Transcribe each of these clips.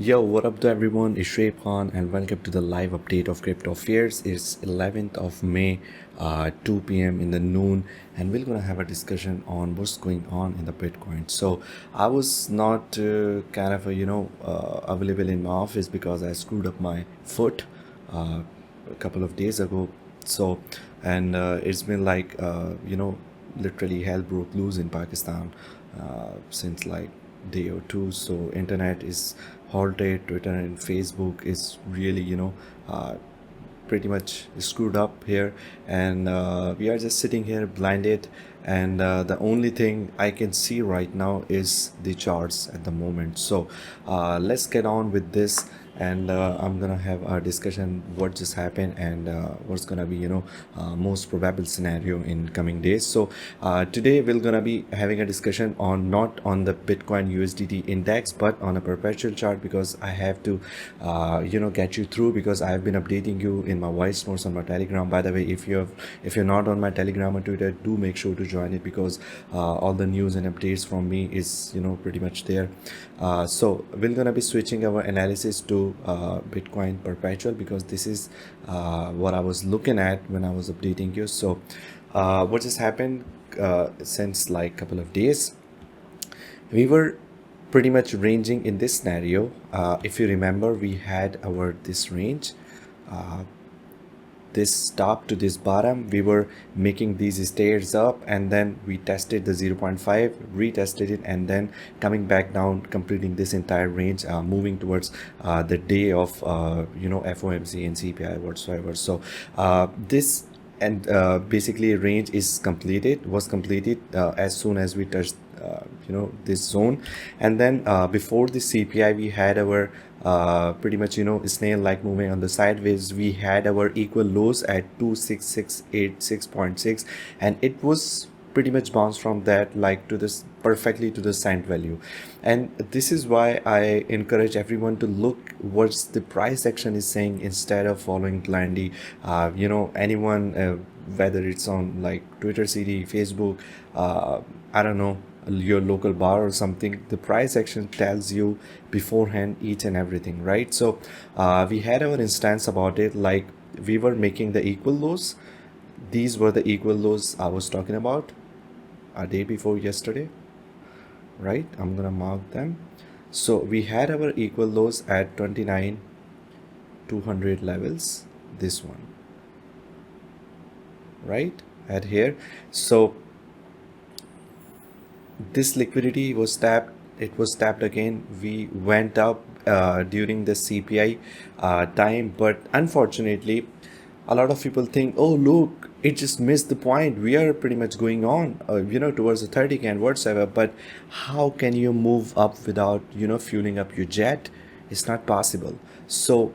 Yo, what up to everyone? It's Shoayb and welcome to the live update of Crypto Affairs. It's 11th of May, 2 p.m. in the noon, and we're gonna have a discussion on what's going on in the Bitcoin. So I was not available in my office because I screwed up my foot a couple of days ago. So it's been literally hell broke loose in Pakistan since like day or two. So internet is halted, Twitter and Facebook is really pretty much screwed up here, and we are just sitting here blinded, and the only thing I can see right now is the charts at the moment. So let's get on with this, and I'm gonna have a discussion what just happened, and what's gonna be most probable scenario in coming days. So today we're gonna be having a discussion on not on the Bitcoin USDT index but on a perpetual chart, because I have to get you through, because I have been updating you in my voice notes on my Telegram. By the way, if you're not on my Telegram or Twitter, do make sure to join it, because all the news and updates from me is pretty much there. So we're gonna be switching our analysis to Bitcoin perpetual, because this is what I was looking at when I was updating you. So what just happened since like couple of days, we were pretty much ranging in this scenario. If you remember, we had our this range, this top to this bottom. We were making these stairs up, and then we tested the 0.5, retested it, and then coming back down, completing this entire range, moving towards the day of FOMC and CPI whatsoever. So this and basically range is was completed as soon as we touched this zone. And then before the CPI, we had our pretty much snail like moving on the sideways. We had our equal lows at 26686.6, and it was pretty much bounced from that like to this perfectly to the cent value. And this is why I encourage everyone to look what's the price action is saying, instead of following blindly anyone, whether it's on like Twitter, CD, Facebook, I don't know, your local bar or something. The price action tells you beforehand each and everything, right? So we had our instance about it, like we were making the equal lows. These were the equal lows I was talking about a day before yesterday, right? I'm gonna mark them. So we had our equal lows at 29,200 levels, this one, right at here. So this liquidity was tapped, it was tapped again. We went up during the CPI time, but unfortunately a lot of people think, oh look, it just missed the point, we are pretty much going on towards the 30k and whatsoever. But how can you move up without fueling up your jet? It's not possible. So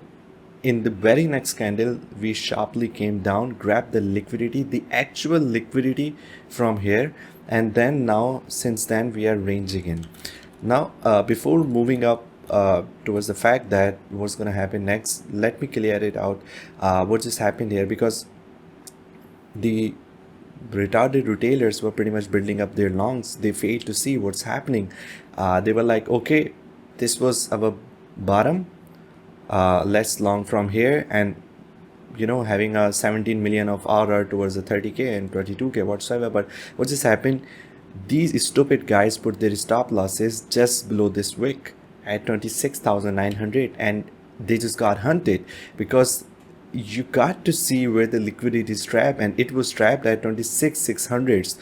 in the very next candle, we sharply came down, grabbed the liquidity, the actual liquidity from here, and then now since then we are ranging in. Now before moving up towards the fact that what's going to happen next, let me clear it out what just happened here, because the retarded retailers were pretty much building up their longs. They failed to see what's happening. They were like, okay, this was our bottom, let's long from here, and having a 17 million of RR towards the 30k and 22k whatsoever. But what just happened, these stupid guys put their stop losses just below this wick at 26,900, and they just got hunted, because you got to see where the liquidity is trapped, and it was trapped at 26,600s,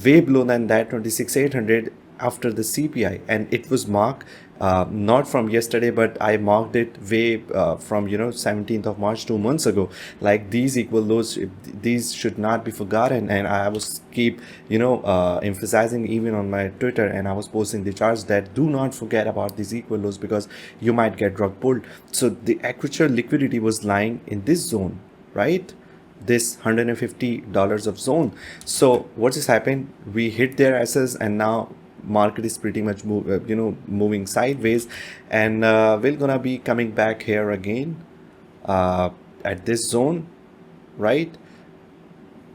way below than that 26,800 after the CPI. And it was marked not from yesterday, but I marked it way from 17th of March, 2 months ago. Like these equal lows, these should not be forgotten, and I was keep emphasizing even on my Twitter, and I was posting the charts that do not forget about these equal lows, because you might get drug pulled. So the actual liquidity was lying in this zone, right? This $150 of zone. So what just happened, we hit their asses, and now market is pretty much moving sideways, and we're gonna be coming back here again at this zone, right,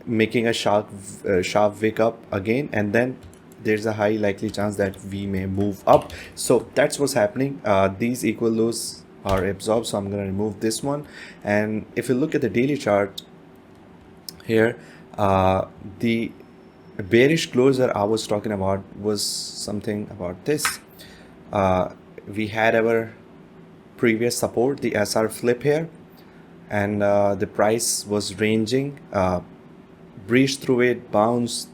making a sharp wake up again, and then there's a high likely chance that we may move up. So that's what's happening. These equal lows are absorbed, so I'm going to remove this one. And if you look at the daily chart here, the bearish closer I was talking about was something about this. We had our previous support, the SR flip here, and the price was ranging, breached through it, bounced,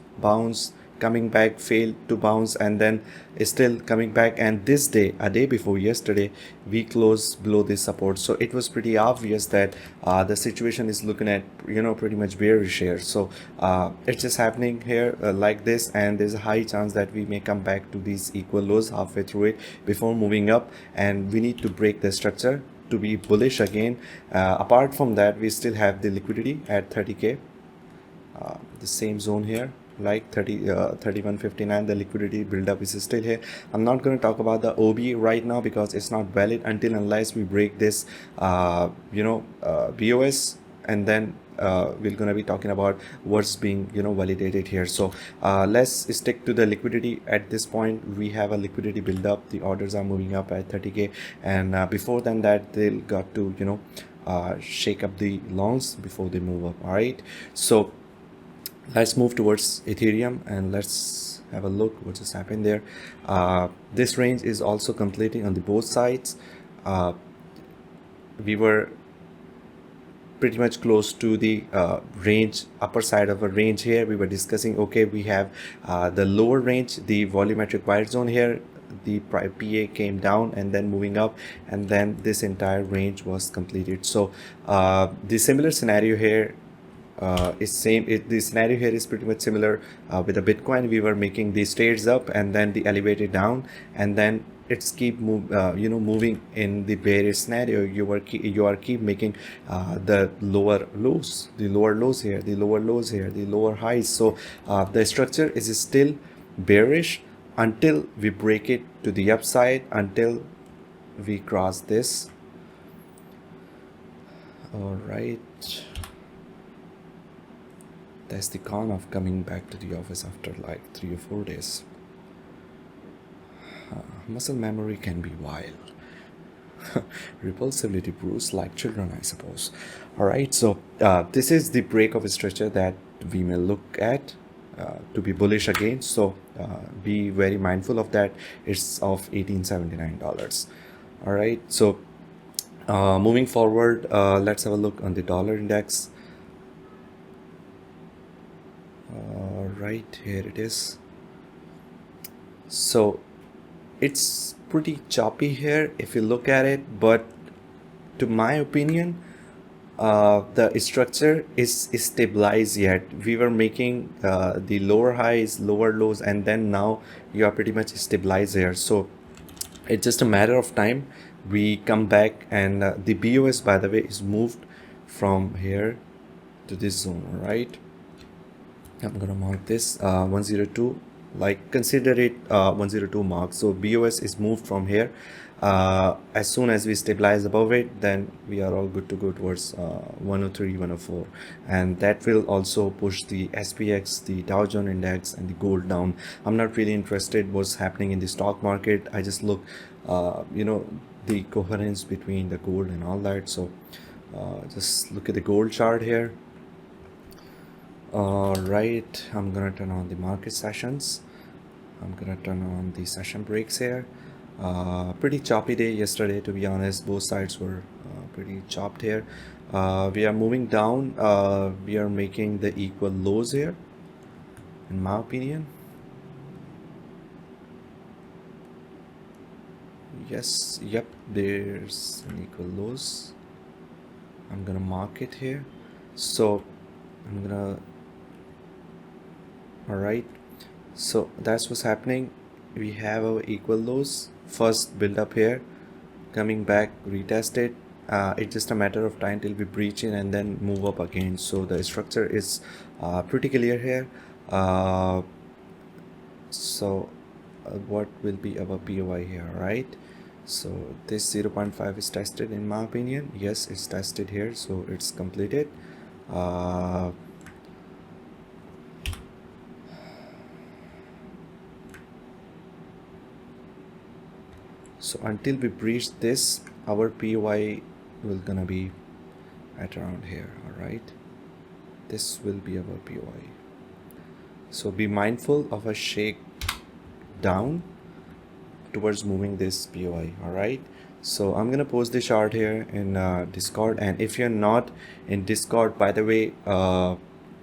coming back, failed to bounce, and then still coming back. And this day, a day before yesterday, we closed below this support. So it was pretty obvious that the situation is looking at, pretty much bearish here. So it's just happening here like this, and there's a high chance that we may come back to these equal lows halfway through it before moving up, and we need to break the structure to be bullish again. Apart from that, we still have the liquidity at 30k, the same zone here, like 3159. The liquidity buildup is still here. I'm not going to talk about the OB right now because it's not valid unless we break this BOS, and then we're going to be talking about what's being validated here. So let's stick to the liquidity. At this point, we have a liquidity buildup. The orders are moving up at 30k, and before then that they'll got to shake up the longs before they move up. All right, so let's move towards Ethereum and let's have a look what just happened there. This range is also completing on the both sides. We were pretty much close to the range, upper side of a range here. We were discussing, okay, we have the lower range, the volumetric wire zone here. The PA came down and then moving up, and then this entire range was completed. So the similar scenario here is same. The scenario here is pretty much similar with the Bitcoin. We were making these stairs up and then the elevated down, and then it's keep moving in the bearish scenario. You are keep making the lower lows, the lower lows here, the lower lows here, the lower highs. So the structure is still bearish until we break it to the upside, until we cross this. All right. That's the con of coming back to the office after like 3 or 4 days. Muscle memory can be wild. Repulsivity brews like children, I suppose. All right, so this is the break of a structure that we may look at to be bullish again. So be very mindful of that. It's of $1879. All right, so moving forward, let's have a look on the dollar index. All right, here it is. So it's pretty choppy here if you look at it, but to my opinion, the structure is stabilized yet. We were making the lower highs, lower lows, and then now you are pretty much stabilized here. So it's just a matter of time we come back, and the BOS, by the way, is moved from here to this zone. Right, I'm gonna mark this 102, like consider it 102 mark. So BOS is moved from here. As soon as we stabilize above it, then we are all good to go towards 103, 104, and that will also push the SPX, the Dow Jones Index, and the gold down. I'm not really interested what's happening in the stock market. I just look the coherence between the gold and all that. So just look at the gold chart here. All right, I'm gonna turn on the market sessions. I'm gonna turn on the session breaks here. Pretty choppy day yesterday, to be honest. Both sides were pretty chopped here. We are moving down. We are making the equal lows here, in my opinion. Yes, yep, there's an equal lows. I'm gonna mark it here. So I'm gonna, all right, so that's what's happening. We have our equal lows, first build up here, coming back, retest it. It's just a matter of time till we breach in and then move up again. So the structure is pretty clear here. So what will be our POI here, right? So this 0.5 is tested, in my opinion. Yes, it's tested here, so it's completed. So until we breach this, our POI will gonna be at around here. All right, this will be our POI. So be mindful of a shake down towards moving this POI. All right, so I'm gonna post the chart here in Discord, and if you're not in Discord, by the way,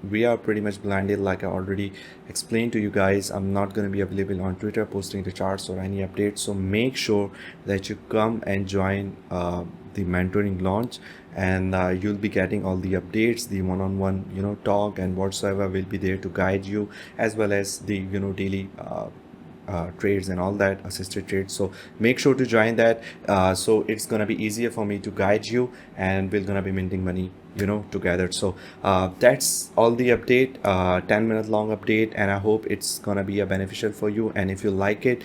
we are pretty much blinded, like I already explained to you guys. I'm not going to be available on Twitter posting the charts or any updates, so make sure that you come and join the mentoring launch, and you'll be getting all the updates, the one-on-one talk and whatsoever will be there to guide you, as well as the daily trades and all that, assisted trades. So make sure to join that, so it's gonna be easier for me to guide you, and we're gonna be minting money together. So that's all the update, 10-minute long update, and I hope it's gonna be beneficial for you. And if you like it,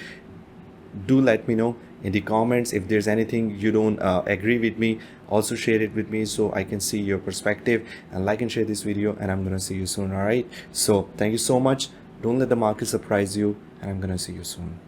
do let me know in the comments. If there's anything you don't agree with me, also share it with me so I can see your perspective, and like and share this video, and I'm gonna see you soon. All right, so thank you so much. Don't let the market surprise you, and I'm gonna see you soon.